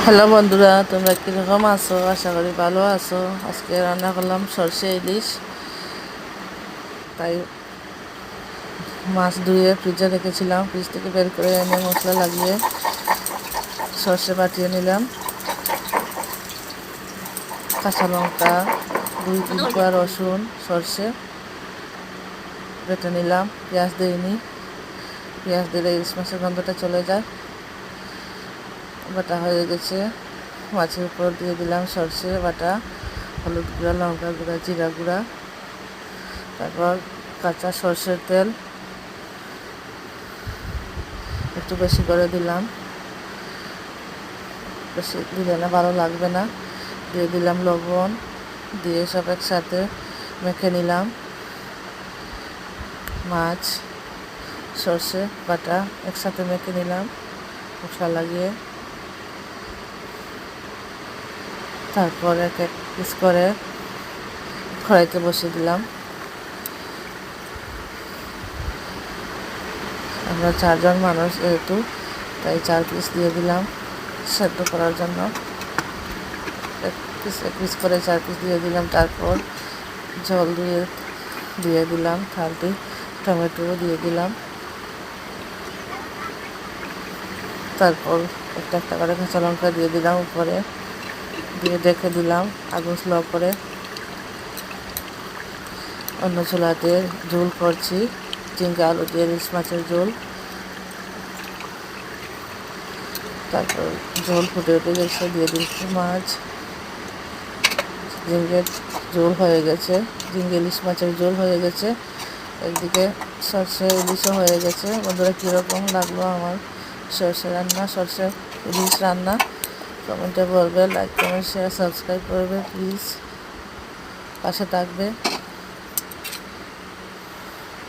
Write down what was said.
Hello বন্ধুরা, তোমরা কীরকম আছো? আশা করি ভালো আছো। আজকে রান্না করলাম সরষে ইলিশ। তাই মাছ ধুয়ে ফ্রিজে রেখেছিলাম, ফ্রিজ থেকে বের করে এনে মশলা লাগিয়ে সরষে বাটিয়ে নিলাম। কাঁচা লঙ্কা, 2-3 কোয়া রসুন, সরষে বেটে নিলাম। পেঁয়াজ দিইনি, পেঁয়াজ দিলে ইলিশ মাছের গন্ধটা চলে যায়। বাটা হয়ে গেছে, মাছের উপর দিয়ে দিলাম সরষে বাটা, হলুদ গুঁড়া, লঙ্কা গুঁড়া, জিরা গুঁড়া, তারপর কাঁচা সরষের তেল একটু বেশি করে দিলাম, বেশি দিলে না ভালো লাগবে না। দিয়ে দিলাম লবণ, দিয়ে সব একসাথে মেখে নিলাম। মাছ, সরষে বাটা একসাথে মেখে নিলাম মশলা লাগিয়ে। তারপর এক এক পিস করে কড়াইতে বসিয়ে দিলাম। আমরা 4 জন মানুষ যেহেতু, তাই 4 পিস দিয়ে দিলাম সেদ্ধ করার জন্য। এক পিস করে 4 পিস দিয়ে দিলাম। তারপর জল দিয়ে দিলাম থালটি, টমেটো দিয়ে দিলাম। তারপর একটা একটা করে কাঁচা লঙ্কা দিয়ে দিলাম উপরে, দিয়ে রেখে দিলাম আগুন স্লো করে। অন্য চুলাতে ঝোল করছি, ঝিঙ্গা আলু দিয়ে ইলিশ মাছের ঝোল। তারপর ঝোল ফুটে উঠে গেছে, দিয়ে দিচ্ছি মাছ। ঝিঙ্গের ঝোল হয়ে গেছে, ঝিঙ্গে ইলিশ মাছের ঝোল হয়ে গেছে। একদিকে সরষে ইলিশও হয়ে গেছে। বন্ধুরা, কীরকম লাগলো আমার সরষে রান্না, সরষে ইলিশ রান্না কমেন্টে বলবে। লাইক, কমেন্ট, শেয়ার, সাবস্ক্রাইব করবে প্লিজ, পাশে থাকবে।